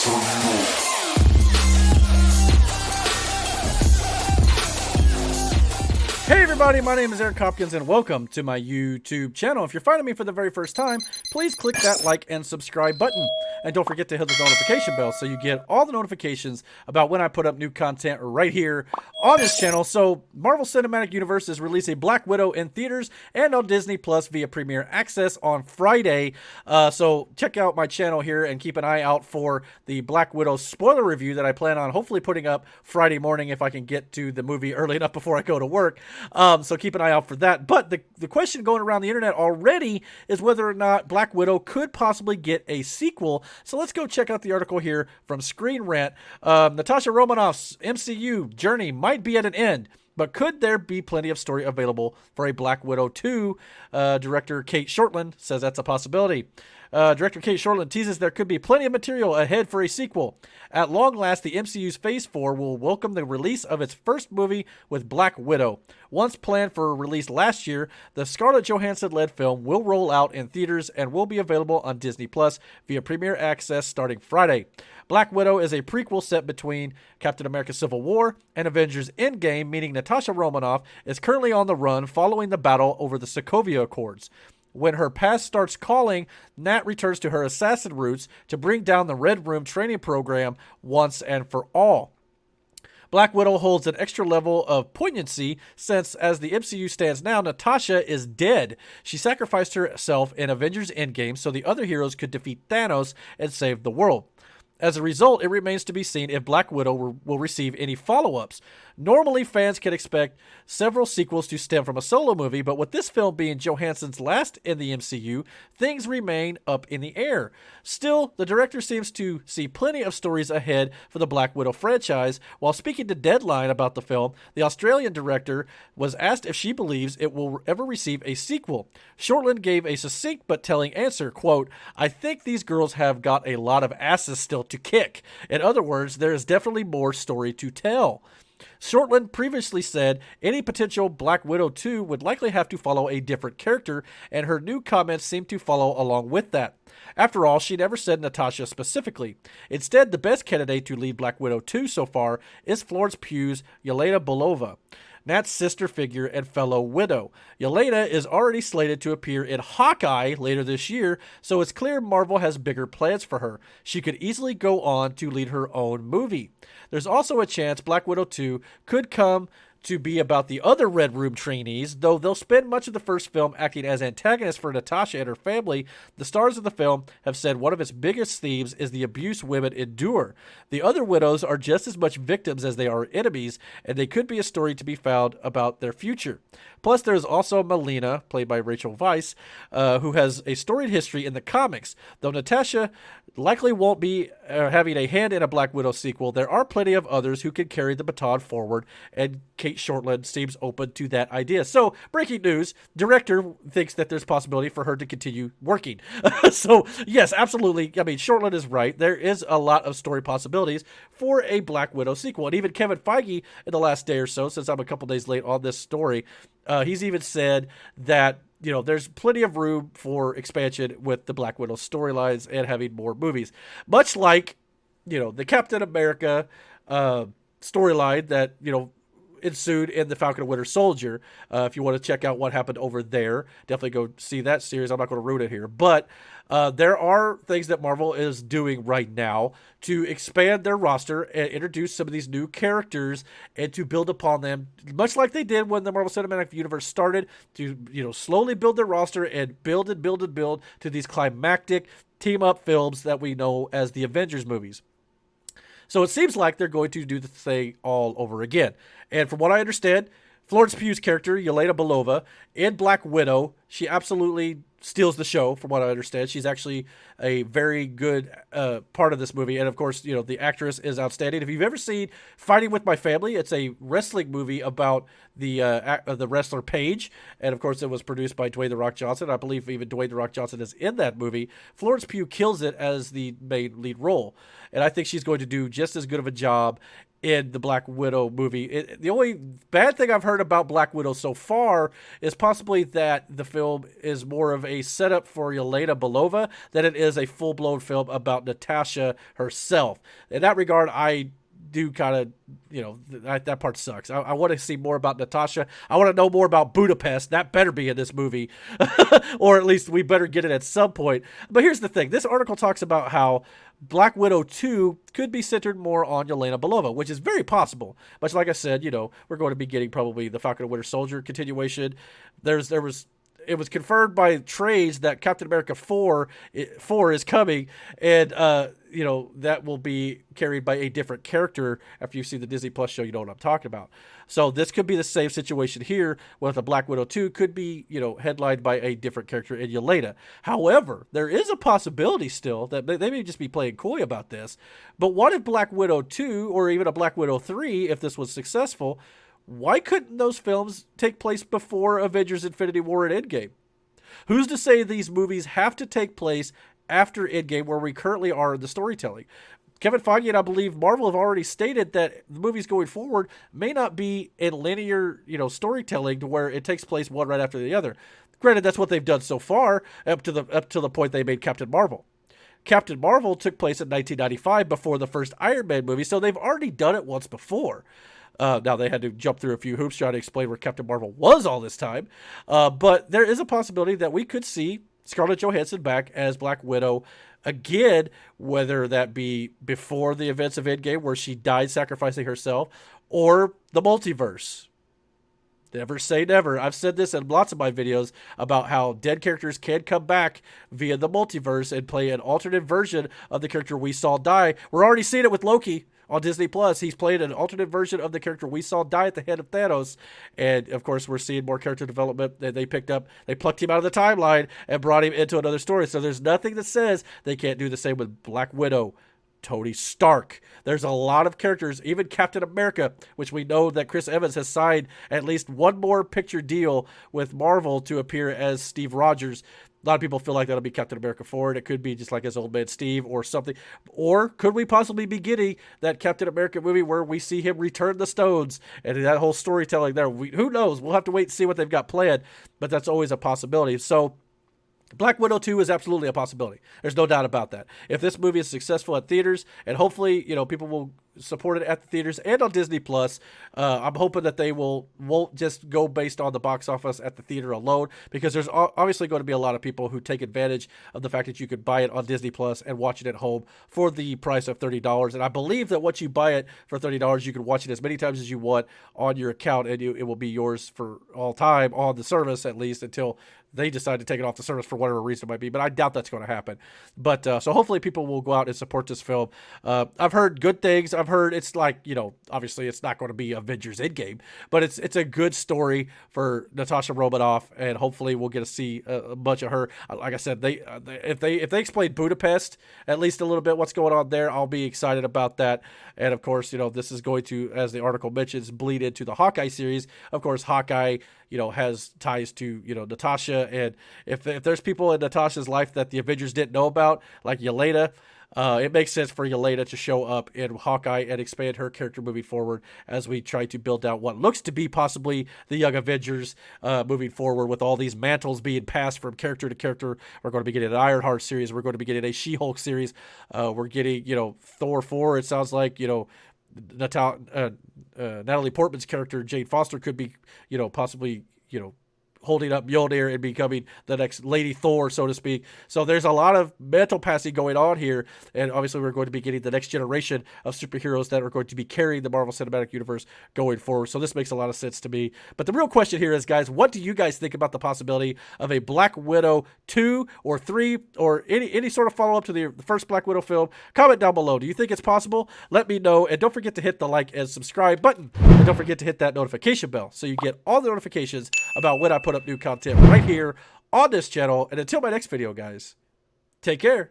Hey everybody, my name is Eric Hopkins and welcome to my YouTube channel. If you're finding me for the very first time, please click that like and subscribe button. And don't forget to hit the notification bell so you get all the notifications about when I put up new content right here on this channel. So Marvel Cinematic Universe is releasing Black Widow in theaters and on Disney Plus via Premiere Access on Friday. So check out my channel here and keep an eye out for the Black Widow spoiler review that I plan on hopefully putting up Friday morning if I can get to the movie early enough before I go to work. So keep an eye out for that. But the question going around the internet already is whether or not Black Widow could possibly get a sequel. So let's go check out the article here from Screen Rant. Natasha Romanoff's MCU journey might be at an end, but could there be plenty of story available for a Black Widow 2? Director Cate Shortland says that's a possibility. Director Cate Shortland teases there could be plenty of material ahead for a sequel. At long last, the MCU's Phase 4 will welcome the release of its first movie with Black Widow. Once planned for release last year, the Scarlett Johansson-led film will roll out in theaters and will be available on Disney Plus via Premiere Access starting Friday. Black Widow is a prequel set between Captain America Civil War and Avengers Endgame, meaning Natasha Romanoff is currently on the run following the battle over the Sokovia Accords. When her past starts calling, Nat returns to her assassin roots to bring down the Red Room training program once and for all. Black Widow holds an extra level of poignancy since, as the MCU stands now, Natasha is dead. She sacrificed herself in Avengers Endgame so the other heroes could defeat Thanos and save the world. As a result, it remains to be seen if Black Widow will receive any follow-ups. Normally, fans can expect several sequels to stem from a solo movie, but with this film being Johansson's last in the MCU, things remain up in the air. Still, the director seems to see plenty of stories ahead for the Black Widow franchise. While speaking to Deadline about the film, the Australian director was asked if she believes it will ever receive a sequel. Shortland gave a succinct but telling answer, quote, "I think these girls have got a lot of asses still to kick. In other words, there is definitely more story to tell." Shortland previously said any potential Black Widow 2 would likely have to follow a different character, and her new comments seem to follow along with that. After all, she never said Natasha specifically. Instead, the best candidate to lead Black Widow 2 so far is Florence Pugh's Yelena Belova, Nat's sister figure and fellow widow. Yelena is already slated to appear in Hawkeye later this year, so it's clear Marvel has bigger plans for her. She could easily go on to lead her own movie. There's also a chance Black Widow 2 could come to be about the other Red Room trainees, though they'll spend much of the first film acting as antagonists for Natasha and her family. The stars of the film have said one of its biggest themes is the abuse women endure. The other widows are just as much victims as they are enemies, and they could be a story to be found about their future. Plus, there's also Melina, played by Rachel Weisz, who has a storied history in the comics. Though Natasha likely won't be having a hand in a Black Widow sequel, there are plenty of others who can carry the baton forward, and Cate Shortland seems open to that idea. So, breaking news, director thinks that there's possibility for her to continue working. So, yes, absolutely. I mean, Shortland is right. There is a lot of story possibilities for a Black Widow sequel. And even Kevin Feige, in the last day or so, since I'm a couple days late on this story, he's even said that, you know, there's plenty of room for expansion with the Black Widow storylines and having more movies. Much like, you know, the Captain America storyline that, you know, ensued in the Falcon and Winter Soldier. If you want to check out what happened over there, definitely go see that series. I'm not going to ruin it here. But there are things that Marvel is doing right now to expand their roster and introduce some of these new characters and to build upon them, much like they did when the Marvel Cinematic Universe started, to, you know, slowly build their roster and build to these climactic team-up films that we know as the Avengers movies. So it seems like they're going to do the thing all over again. And from what I understand, Florence Pugh's character, Yelena Belova, in Black Widow, she absolutely steals the show, from what I understand. She's actually a very good part of this movie. And, of course, you know, the actress is outstanding. If you've ever seen Fighting With My Family, it's a wrestling movie about the wrestler Paige. And, of course, it was produced by Dwayne The Rock Johnson. I believe even Dwayne The Rock Johnson is in that movie. Florence Pugh kills it as the main lead role. And I think she's going to do just as good of a job in the Black Widow movie. The only bad thing I've heard about Black Widow so far is possibly that the film is more of a setup for Yelena Belova than it is a full-blown film about Natasha herself. In that regard, I do kind of, that part sucks. I want to see more about Natasha. I want to know more about Budapest. That better be in this movie. Or at least we better get it at some point. But here's the thing. This article talks about how Black Widow 2 could be centered more on Yelena Belova, which is very possible. Much like I said, we're going to be getting probably the Falcon and Winter Soldier continuation. It was confirmed by trades that Captain America 4 is coming, and that will be carried by a different character. After you see the Disney Plus show, you know what I'm talking about. So this could be the same situation here with a Black Widow 2 could be, headlined by a different character in Yelena. However, there is a possibility still that they may just be playing coy about this. But what if Black Widow 2 or even a Black Widow 3, if this was successful, why couldn't those films take place before Avengers Infinity War and Endgame? Who's to say these movies have to take place after Endgame, where we currently are in the storytelling? Kevin Feige and I believe Marvel have already stated that the movies going forward may not be in linear, storytelling to where it takes place one right after the other. Granted, that's what they've done so far up to the point they made Captain Marvel. Captain Marvel took place in 1995 before the first Iron Man movie, so they've already done it once before. Now, they had to jump through a few hoops trying to explain where Captain Marvel was all this time. But there is a possibility that we could see Scarlett Johansson back as Black Widow again, whether that be before the events of Endgame where she died sacrificing herself, or the multiverse. Never say never. I've said this in lots of my videos about how dead characters can come back via the multiverse and play an alternate version of the character we saw die. We're already seeing it with Loki on Disney Plus. He's played an alternate version of the character we saw die at the head of Thanos. And of course, we're seeing more character development that they plucked him out of the timeline and brought him into another story. So there's nothing that says they can't do the same with Black Widow, Tony Stark. There's a lot of characters, even Captain America, which we know that Chris Evans has signed at least one more picture deal with Marvel to appear as Steve Rogers. A lot of people feel like that'll be Captain America 4, and it could be just like his old man Steve or something. Or could we possibly be getting that Captain America movie where we see him return the stones and that whole storytelling there? Who knows? We'll have to wait and see what they've got planned, but that's always a possibility. So Black Widow 2 is absolutely a possibility. There's no doubt about that. If this movie is successful at theaters, and hopefully, people will support it at the theaters and on Disney Plus, I'm hoping that they won't just go based on the box office at the theater alone, because there's obviously going to be a lot of people who take advantage of the fact that you could buy it on Disney Plus and watch it at home for the price of $30. And I believe that once you buy it for $30, you can watch it as many times as you want on your account, and it will be yours for all time on the service, at least until they decide to take it off the service for whatever reason it might be, but I doubt that's going to happen. But so hopefully people will go out and support this film. I've heard good things. I've heard it's like, obviously it's not going to be Avengers Endgame, but it's a good story for Natasha Romanoff, and hopefully we'll get to see a bunch of her. Like I said, if they explain Budapest at least a little bit what's going on there, I'll be excited about that. And of course, this is going to, as the article mentions, bleed into the Hawkeye series. Of course, Hawkeye has ties to, Natasha. And if there's people in Natasha's life that the Avengers didn't know about, like Yelena, it makes sense for Yelena to show up in Hawkeye and expand her character moving forward as we try to build out what looks to be possibly the Young Avengers moving forward, with all these mantles being passed from character to character. We're going to be getting an Ironheart series. We're going to be getting a She-Hulk series. We're getting, Thor 4. It sounds like, Natalie Portman's character, Jane Foster, could be, possibly, holding up Mjolnir and becoming the next Lady Thor, so to speak. So there's a lot of mental passing going on here, and obviously we're going to be getting the next generation of superheroes that are going to be carrying the Marvel Cinematic Universe going forward. So this makes a lot of sense to me. But the real question here is, guys, what do you guys think about the possibility of a Black Widow 2 or 3 or any sort of follow-up to the first Black Widow film? Comment down below. Do you think it's possible? Let me know, and don't forget to hit the like and subscribe button, and don't forget to hit that notification bell so you get all the notifications about when I put up new content right here on this channel. And until my next video, guys, take care.